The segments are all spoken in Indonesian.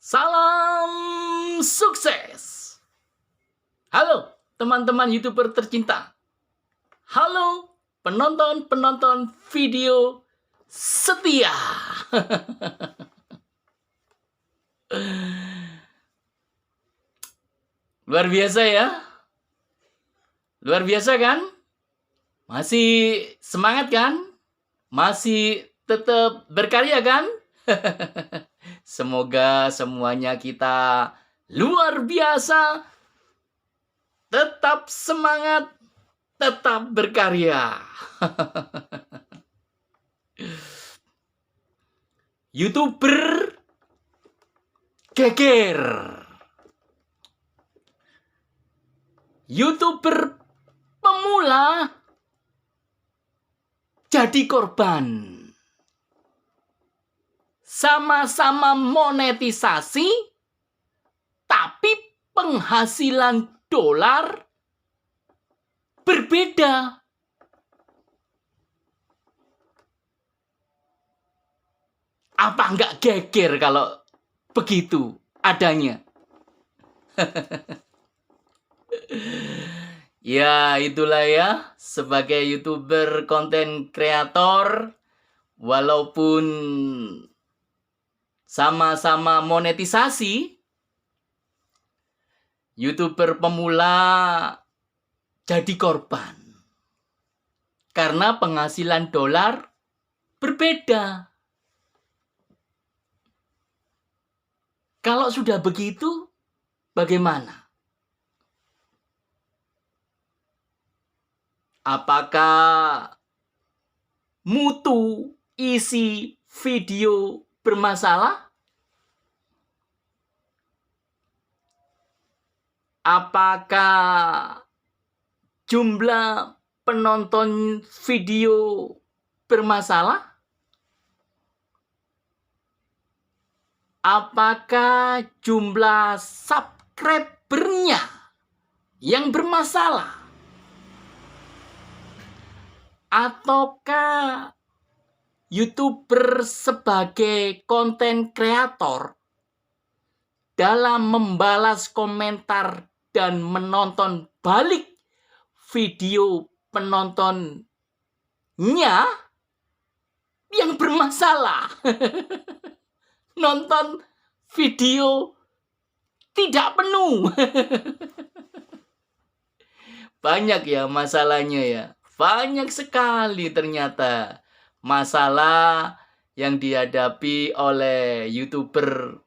Salam sukses. Halo teman-teman YouTuber tercinta. Halo penonton-penonton video setia. Luar biasa ya. Luar biasa kan? Masih semangat kan? Masih tetap berkarya kan? Semoga semuanya kita luar biasa, tetap semangat, tetap berkarya. YouTuber geger. YouTuber pemula jadi korban. Sama-sama monetisasi, tapi penghasilan dolar berbeda. Apa enggak geger kalau begitu adanya? Ya, itulah ya, sebagai YouTuber konten kreator, walaupun sama-sama monetisasi, YouTuber pemula jadi korban. Karena penghasilan dolar berbeda. Kalau sudah begitu, bagaimana? Apakah mutu isi video bermasalah? Apakah jumlah penonton video bermasalah? Apakah jumlah subscribernya yang bermasalah? Ataukah YouTuber sebagai konten kreator dalam membalas komentar dan menonton balik video penontonnya yang bermasalah? Nonton video tidak penuh. Banyak ya masalahnya ya. Banyak sekali ternyata masalah yang dihadapi oleh YouTuber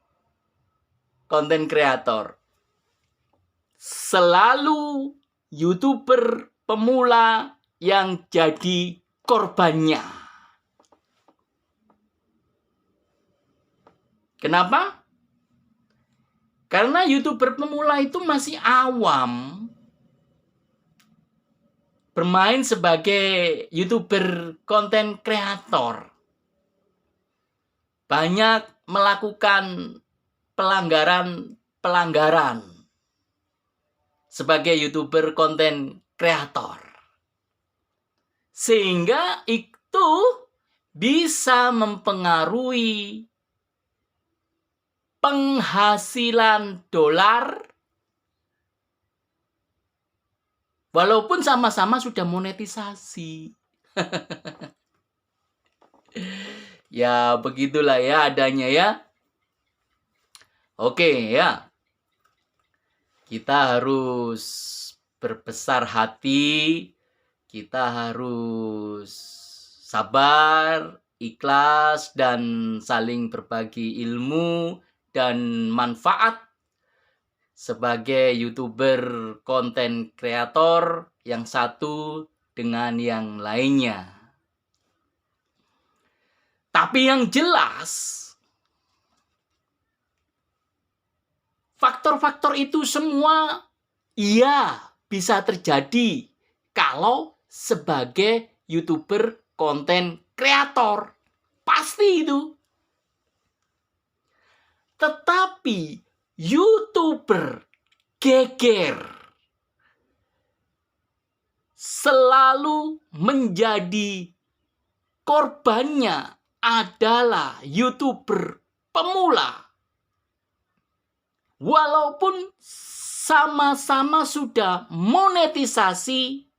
konten kreator. Selalu YouTuber pemula yang jadi korbannya. Kenapa? Karena YouTuber pemula itu masih awam. Bermain sebagai YouTuber konten kreator. Banyak melakukan pelanggaran sebagai YouTuber konten kreator. Sehingga itu bisa mempengaruhi penghasilan dolar walaupun sama-sama sudah monetisasi. Ya, begitulah ya adanya ya. Oke ya. Kita harus berbesar hati, kita harus sabar, ikhlas, dan saling berbagi ilmu dan manfaat sebagai YouTuber konten kreator yang satu dengan yang lainnya. Tapi yang jelas, faktor-faktor itu semua iya bisa terjadi kalau sebagai YouTuber konten kreator. Pasti itu. Tetapi YouTuber geger selalu menjadi korbannya adalah YouTuber pemula walaupun sama-sama sudah monetisasi,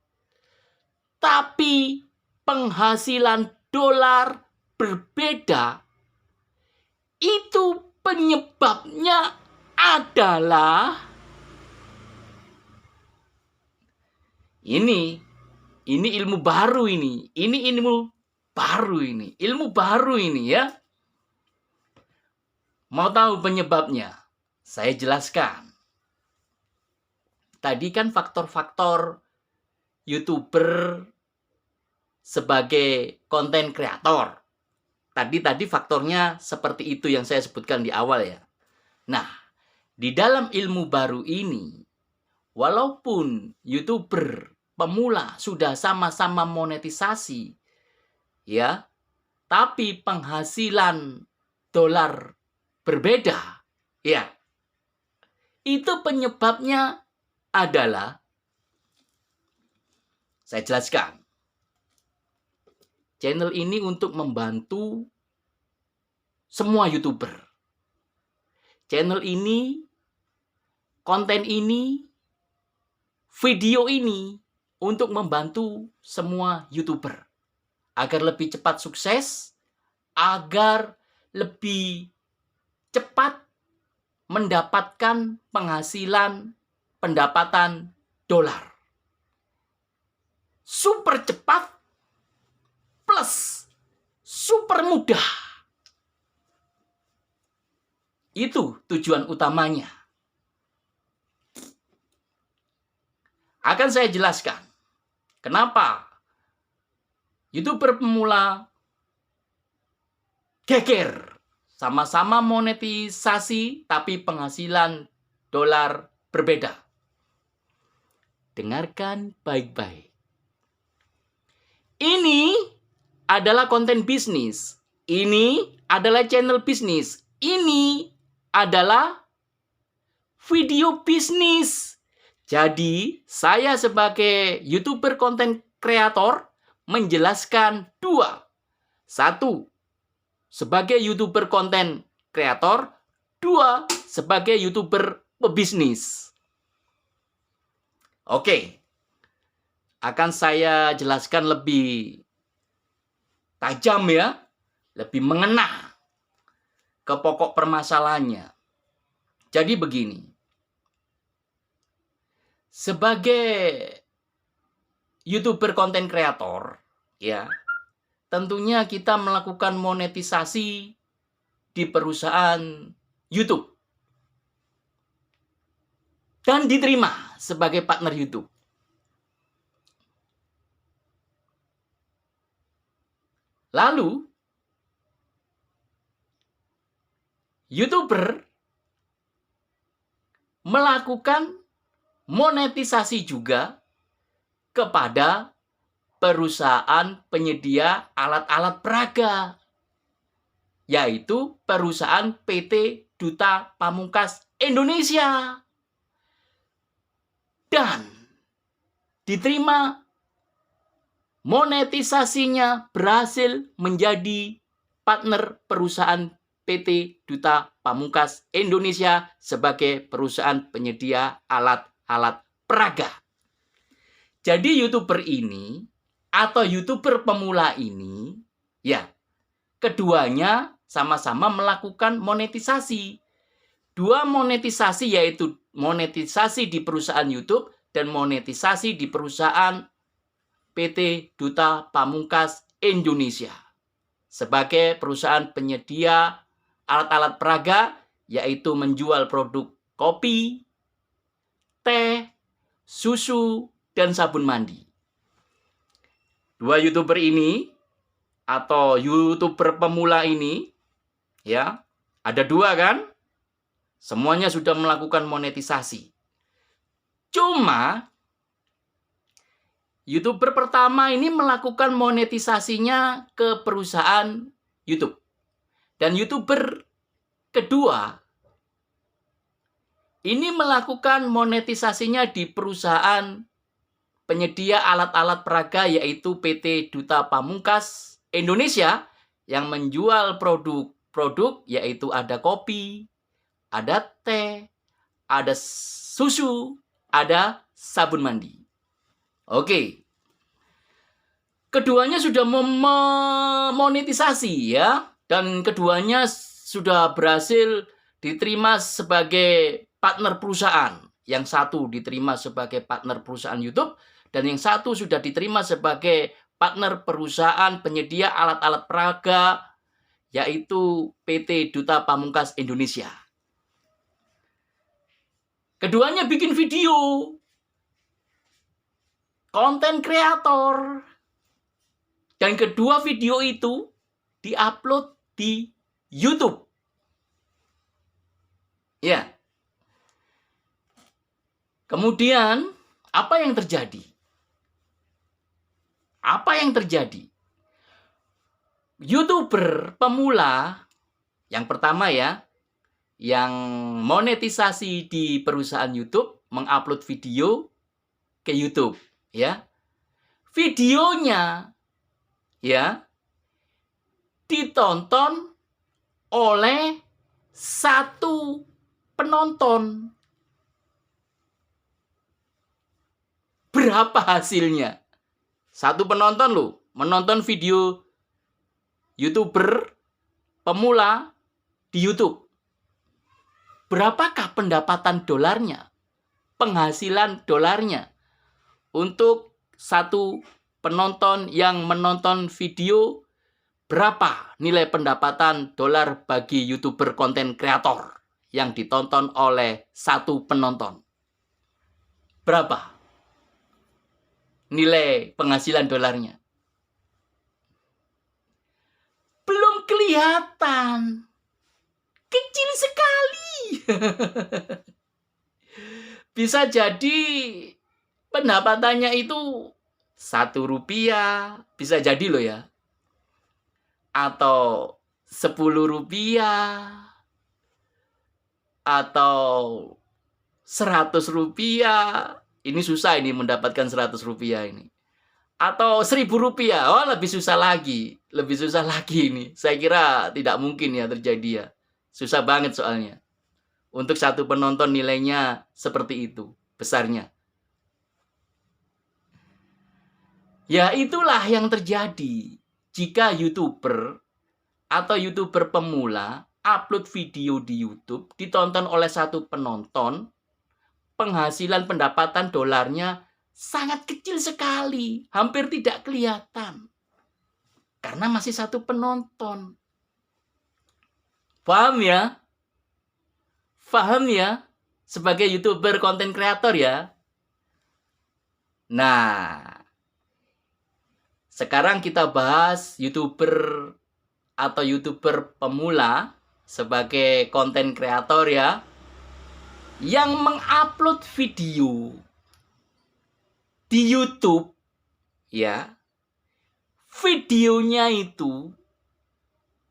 tapi penghasilan dolar berbeda, itu penyebabnya adalah ini ilmu baru ini. Ilmu baru ini ya. Mau tahu penyebabnya? Saya jelaskan. Tadi kan faktor-faktor YouTuber sebagai konten kreator. Tadi faktornya seperti itu yang saya sebutkan di awal ya. Nah, di dalam ilmu baru ini, walaupun YouTuber pemula sudah sama-sama monetisasi, ya, tapi penghasilan dolar berbeda, ya. Itu penyebabnya adalah, saya jelaskan. Channel ini untuk membantu semua YouTuber. Channel ini, konten ini, video ini untuk membantu semua YouTuber agar lebih cepat sukses, agar lebih cepat mendapatkan penghasilan pendapatan dolar. Super cepat plus super mudah. Itu tujuan utamanya. Akan saya jelaskan kenapa YouTuber pemula geger, sama-sama monetisasi tapi penghasilan dolar berbeda. Dengarkan baik-baik. Ini adalah konten bisnis. Ini adalah channel bisnis. Ini adalah video bisnis. Jadi, saya sebagai YouTuber konten kreator menjelaskan dua. Satu, sebagai YouTuber konten kreator. Dua, sebagai YouTuber pebisnis. Oke. Akan saya jelaskan lebih tajam ya. Lebih mengena ke pokok permasalahannya. Jadi begini. Sebagai YouTuber konten kreator, ya, tentunya kita melakukan monetisasi di perusahaan YouTube dan diterima sebagai partner YouTube. Lalu, YouTuber melakukan monetisasi juga kepada perusahaan penyedia alat-alat peraga, yaitu perusahaan PT Duta Pamungkas Indonesia. Dan diterima monetisasinya berhasil menjadi partner perusahaan PT Duta Pamungkas Indonesia sebagai perusahaan penyedia alat-alat peraga. Jadi YouTuber ini atau YouTuber pemula ini, ya, keduanya sama-sama melakukan monetisasi. Dua monetisasi yaitu monetisasi di perusahaan YouTube dan monetisasi di perusahaan PT Duta Pamungkas Indonesia sebagai perusahaan penyedia alat-alat peraga, yaitu menjual produk kopi, teh, susu, dan sabun mandi. Dua YouTuber ini atau YouTuber pemula ini, ya, ada dua kan? Semuanya sudah melakukan monetisasi. Cuma YouTuber pertama ini melakukan monetisasinya ke perusahaan YouTube. Dan YouTuber kedua ini melakukan monetisasinya di perusahaan penyedia alat-alat peraga yaitu PT Duta Pamungkas Indonesia yang menjual produk-produk yaitu ada kopi, ada teh, ada susu, ada sabun mandi. Oke. Keduanya sudah memonetisasi ya, dan keduanya sudah berhasil diterima sebagai partner perusahaan. Yang satu diterima sebagai partner perusahaan YouTube, dan yang satu sudah diterima sebagai partner perusahaan penyedia alat-alat peraga, yaitu PT Duta Pamungkas Indonesia. Keduanya bikin video, konten kreator. Dan kedua video itu diupload di YouTube. Ya. Kemudian, apa yang terjadi? Apa yang terjadi? YouTuber pemula, yang pertama ya, yang monetisasi di perusahaan YouTube, mengupload video ke YouTube. Ya. Videonya ya ditonton oleh satu penonton. Berapa hasilnya? Satu penonton loh, menonton video YouTuber pemula di YouTube. Berapakah pendapatan dolarnya? Penghasilan dolarnya untuk satu penonton yang menonton video, berapa nilai pendapatan dolar bagi YouTuber konten kreator yang ditonton oleh satu penonton? Berapa nilai penghasilan dolarnya? Belum kelihatan. Kecil sekali. Bisa jadi pendapatannya itu Rp1, bisa jadi loh ya. Atau Rp10, atau Rp100. Ini susah ini mendapatkan Rp100 ini. Atau Rp1.000. Oh, lebih susah lagi. Lebih susah lagi ini. Saya kira tidak mungkin ya terjadi ya. Susah banget soalnya. Untuk satu penonton nilainya seperti itu besarnya. Ya itulah yang terjadi jika YouTuber atau YouTuber pemula upload video di YouTube, ditonton oleh satu penonton, penghasilan pendapatan dolarnya sangat kecil sekali, hampir tidak kelihatan. Karena masih satu penonton. Paham ya? Paham ya? Sebagai YouTuber konten kreator ya. Nah, sekarang kita bahas YouTuber atau YouTuber pemula sebagai konten kreator ya, yang mengupload video di YouTube ya. Videonya itu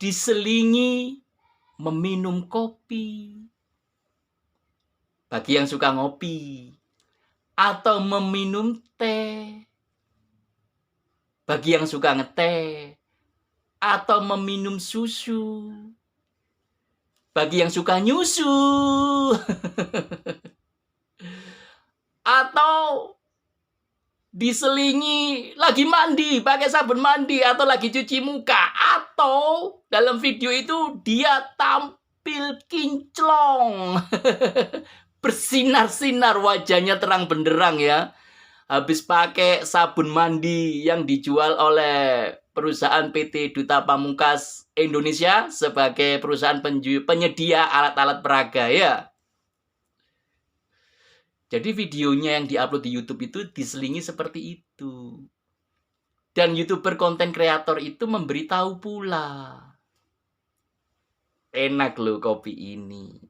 diselingi meminum kopi. Bagi yang suka ngopi, atau meminum teh. Bagi yang suka ngeteh, atau meminum susu. Bagi yang suka nyusu. Atau diselingi lagi mandi, pakai sabun mandi, atau lagi cuci muka. Atau dalam video itu dia tampil kinclong. Bersinar-sinar, wajahnya terang benderang ya. Habis pakai sabun mandi yang dijual oleh perusahaan PT Duta Pamungkas Indonesia sebagai perusahaan penyedia alat-alat peraga ya. Jadi videonya yang diupload di YouTube itu diselingi seperti itu. Dan YouTuber konten kreator itu memberitahu pula. Enak loh kopi ini.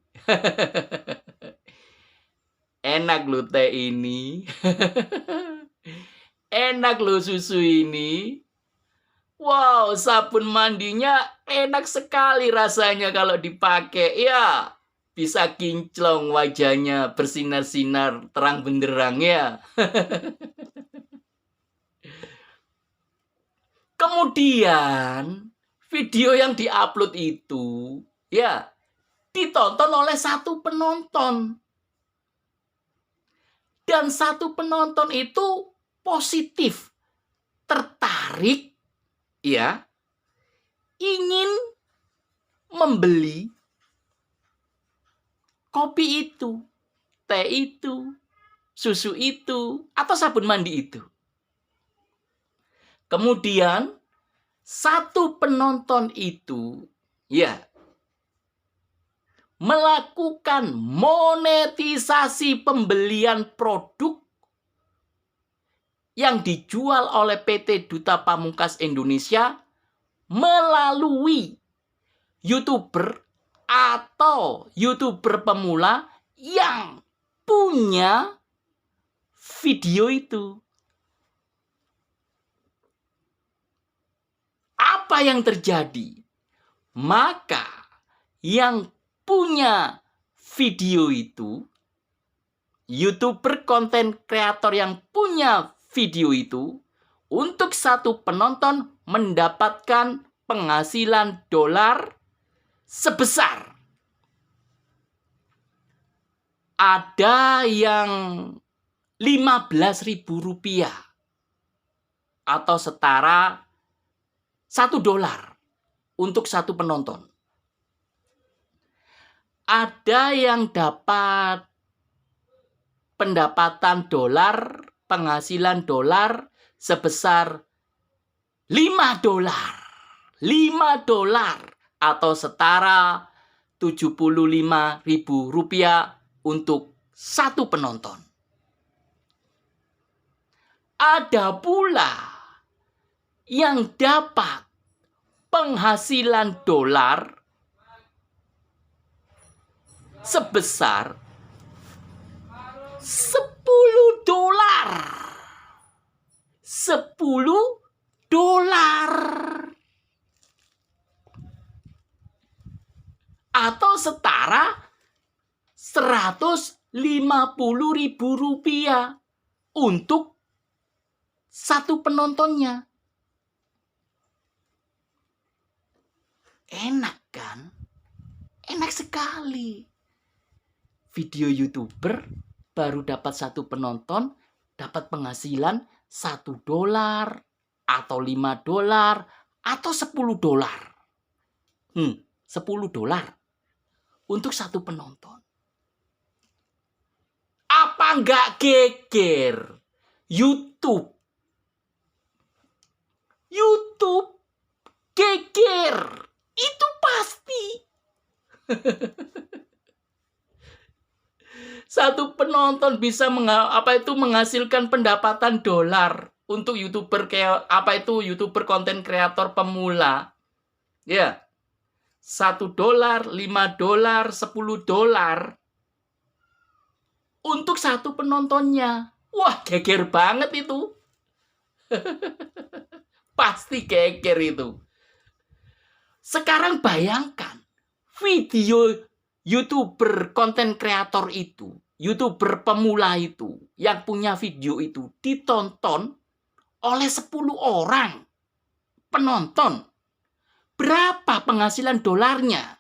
Enak loh teh ini. Enak loh susu ini. Wow, sabun mandinya enak sekali rasanya kalau dipakai. Ya, bisa kinclong wajahnya, bersinar-sinar, terang benderang ya. Kemudian, video yang diupload itu, ya, ditonton oleh satu penonton. Dan satu penonton itu positif, tertarik, ya, ingin membeli kopi itu, teh itu, susu itu, atau sabun mandi itu. Kemudian satu penonton itu, ya, melakukan monetisasi pembelian produk yang dijual oleh PT Duta Pamungkas Indonesia melalui YouTuber atau YouTuber pemula yang punya video itu. Apa yang terjadi? Maka yang punya video itu, YouTuber konten kreator yang punya video itu, untuk satu penonton mendapatkan penghasilan dolar sebesar, ada yang Rp15.000 atau setara $1 untuk satu penonton. Ada yang dapat pendapatan dolar, penghasilan dolar sebesar $5. $5 atau setara Rp75.000 untuk satu penonton. Ada pula yang dapat penghasilan dolar sebesar $10. $10 atau setara Rp150.000 untuk satu penontonnya. Enak kan? Enak sekali. Video YouTuber baru dapat satu penonton, dapat penghasilan $1 atau $5 atau $10. $10 untuk satu penonton. Apa enggak geger? YouTube geger. Itu pasti. Satu penonton bisa menghasilkan pendapatan dolar untuk YouTuber YouTuber konten kreator pemula. Ya. $1, $5, $10 untuk satu penontonnya. Wah, geger banget itu. Pasti geger itu. Sekarang bayangkan, video YouTuber konten kreator itu, YouTuber pemula itu, yang punya video itu ditonton oleh 10 orang penonton. Berapa penghasilan dolarnya?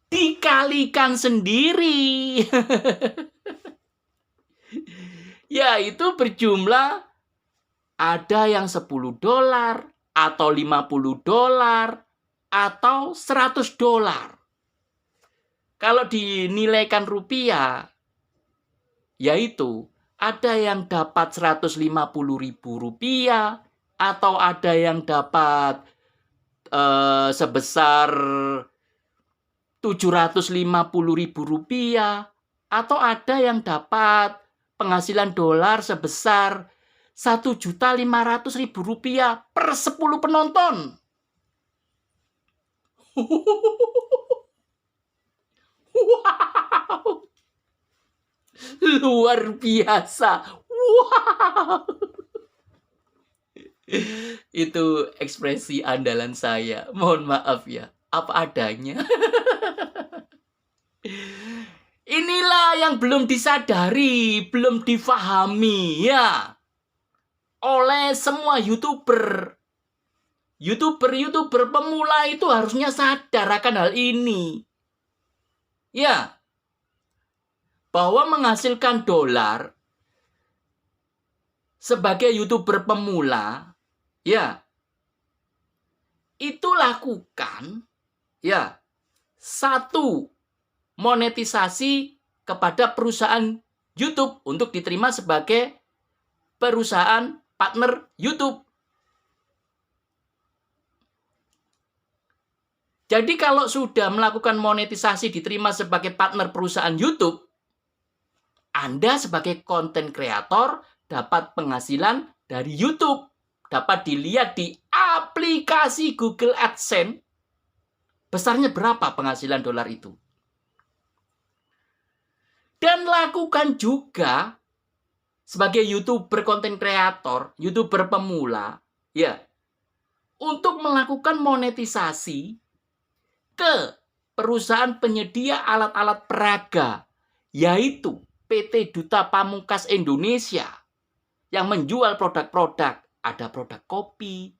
Dikalikan sendiri. Yaitu berjumlah ada yang $10 atau $50 atau $100. Kalau dinilaikan rupiah, yaitu ada yang dapat Rp150.000 atau ada yang dapat sebesar Rp750.000 atau ada yang dapat penghasilan dolar sebesar Rp1.500.000 per 10 penonton. Wow. Luar biasa. Wow. Itu ekspresi andalan saya. Mohon maaf ya, apa adanya. Inilah yang belum disadari, belum difahami ya oleh semua YouTuber. YouTuber pemula itu harusnya sadar akan hal ini. Ya. bahwa menghasilkan dolar sebagai YouTuber pemula, ya, itu lakukan, ya, satu, monetisasi kepada perusahaan YouTube untuk diterima sebagai perusahaan partner YouTube. Jadi kalau sudah melakukan monetisasi diterima sebagai partner perusahaan YouTube, Anda sebagai konten kreator dapat penghasilan dari YouTube. Dapat dilihat di aplikasi Google AdSense. Besarnya berapa penghasilan dolar itu? Dan lakukan juga sebagai YouTuber konten kreator, YouTuber pemula, ya, untuk melakukan monetisasi ke perusahaan penyedia alat-alat peraga, yaitu PT Duta Pamungkas Indonesia yang menjual produk-produk, ada produk kopi,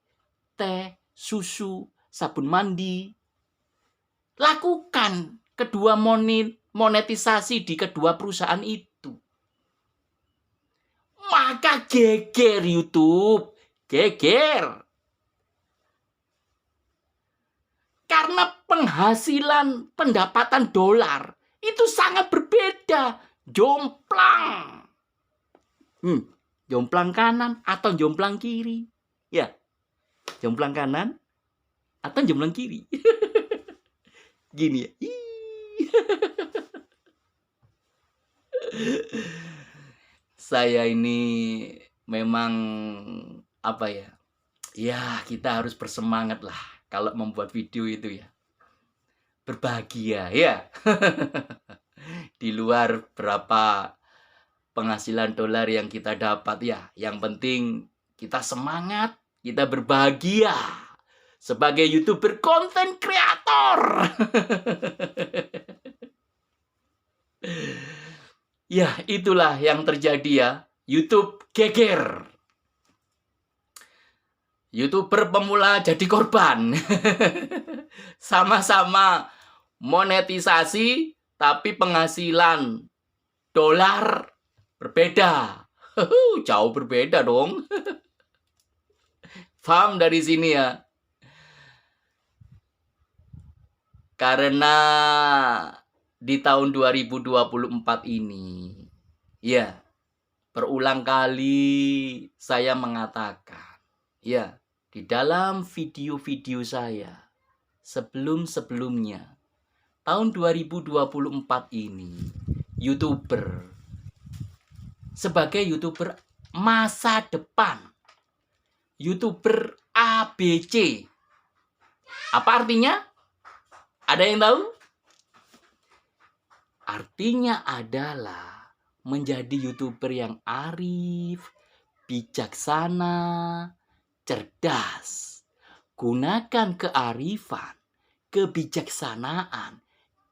teh, susu, sabun mandi. Lakukan kedua monetisasi di kedua perusahaan itu. Maka geger YouTube, geger. Karena penghasilan pendapatan dolar itu sangat berbeda. Jomplang. Jomplang kanan atau jomplang kiri. Ya, jomplang kanan atau jomplang kiri. Gini ya. Saya ini memang apa ya? Ya, kita harus bersemangat lah kalau membuat video itu ya. Berbahagia ya. Di luar berapa penghasilan dolar yang kita dapat ya. Yang penting kita semangat, kita berbahagia sebagai YouTuber konten kreator. Ya, itulah yang terjadi ya. YouTube geger. YouTuber pemula jadi korban. Sama-sama monetisasi, tapi penghasilan dolar berbeda. Jauh berbeda dong. Paham dari sini ya? Karena di tahun 2024 ini, ya, berulang kali saya mengatakan, ya, di dalam video-video saya sebelum-sebelumnya, tahun 2024 ini, YouTuber sebagai YouTuber masa depan, YouTuber ABC. Apa artinya? Ada yang tahu? Artinya adalah menjadi YouTuber yang arif, bijaksana, cerdas. Gunakan kearifan, kebijaksanaan,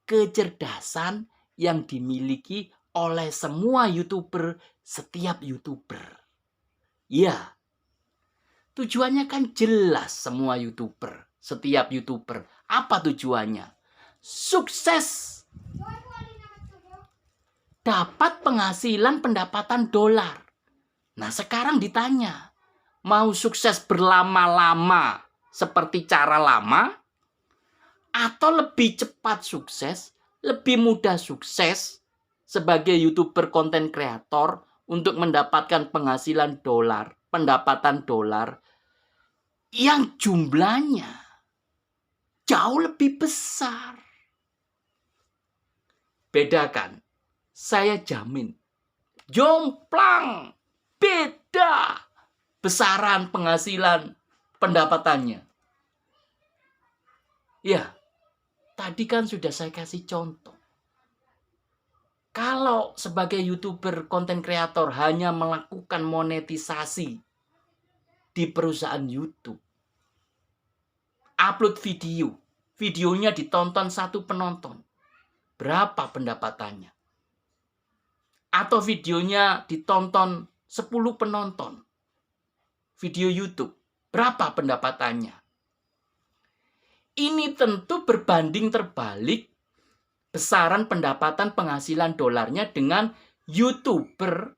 kecerdasan yang dimiliki oleh semua YouTuber, setiap YouTuber. Ya, tujuannya kan jelas semua YouTuber, setiap YouTuber. Apa tujuannya? Sukses. Dapat penghasilan pendapatan dolar. Nah, sekarang ditanya, mau sukses berlama-lama seperti cara lama, atau lebih cepat sukses, lebih mudah sukses sebagai YouTuber konten kreator untuk mendapatkan penghasilan dolar, pendapatan dolar yang jumlahnya jauh lebih besar. Bedakan, saya jamin, jomplang, beda besaran penghasilan pendapatannya. Ya, tadi kan sudah saya kasih contoh. Kalau sebagai YouTuber konten kreator hanya melakukan monetisasi di perusahaan YouTube, upload video, videonya ditonton 1 penonton, berapa pendapatannya? Atau videonya ditonton 10 penonton, video YouTube, berapa pendapatannya? Ini tentu berbanding terbalik besaran pendapatan penghasilan dolarnya dengan YouTuber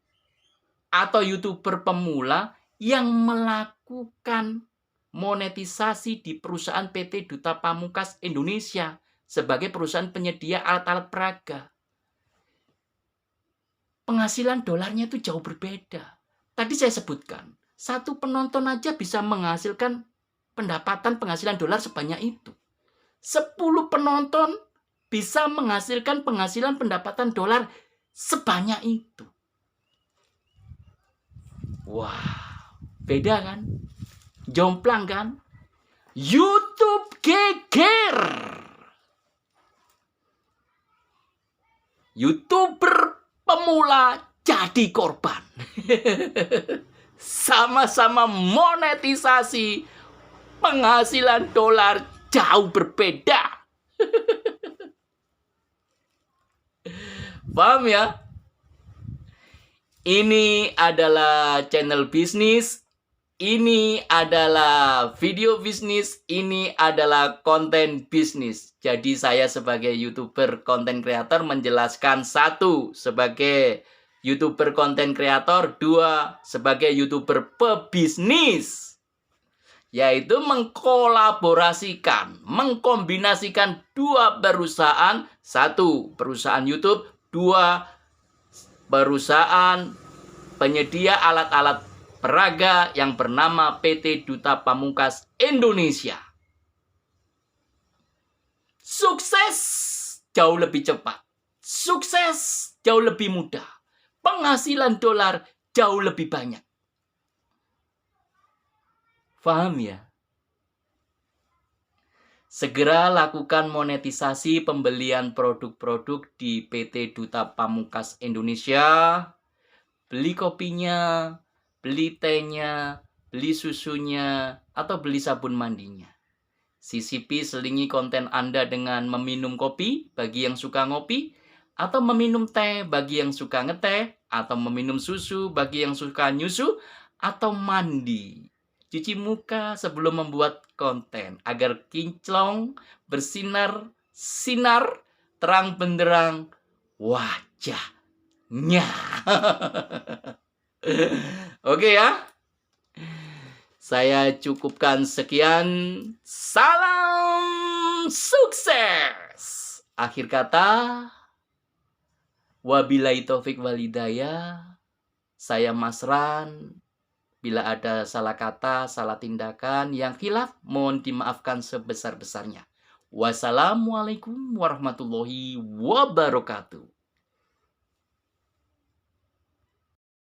atau YouTuber pemula yang melakukan monetisasi di perusahaan PT Duta Pamungkas Indonesia sebagai perusahaan penyedia alat-alat peraga. Penghasilan dolarnya itu jauh berbeda. Tadi saya sebutkan, satu penonton aja bisa menghasilkan pendapatan penghasilan dolar sebanyak itu. 10 penonton bisa menghasilkan penghasilan pendapatan dolar sebanyak itu. Wah, beda kan? Jomplang kan? YouTube geger. YouTuber pemula jadi korban. Sama-sama monetisasi, penghasilan dolar jauh berbeda. Paham ya? Ini adalah channel bisnis, ini adalah video bisnis, ini adalah konten bisnis. Jadi saya sebagai YouTuber konten kreator menjelaskan, 1 sebagai YouTuber konten kreator, 2 sebagai YouTuber pebisnis. Yaitu mengkolaborasikan, mengkombinasikan 2 perusahaan, 1 perusahaan YouTube, 2 perusahaan penyedia alat-alat peraga yang bernama PT Duta Pamungkas Indonesia. Sukses jauh lebih cepat, sukses jauh lebih mudah, penghasilan dolar jauh lebih banyak. Paham ya? Segera lakukan monetisasi pembelian produk-produk di PT Duta Pamungkas Indonesia. Beli kopinya, beli tehnya, beli susunya, atau beli sabun mandinya. Sisipi selingi konten Anda dengan meminum kopi bagi yang suka ngopi, atau meminum teh bagi yang suka ngeteh, atau meminum susu bagi yang suka nyusu, atau mandi. Cuci muka sebelum membuat konten agar kinclong, bersinar, sinar, terang benderang wajahnya. Oke ya. Saya cukupkan sekian. Salam sukses. Akhir kata, wabillahi taufik walhidayah. Saya Mas Ran. Bila ada salah kata, salah tindakan yang khilaf, mohon dimaafkan sebesar-besarnya. Wassalamualaikum warahmatullahi wabarakatuh.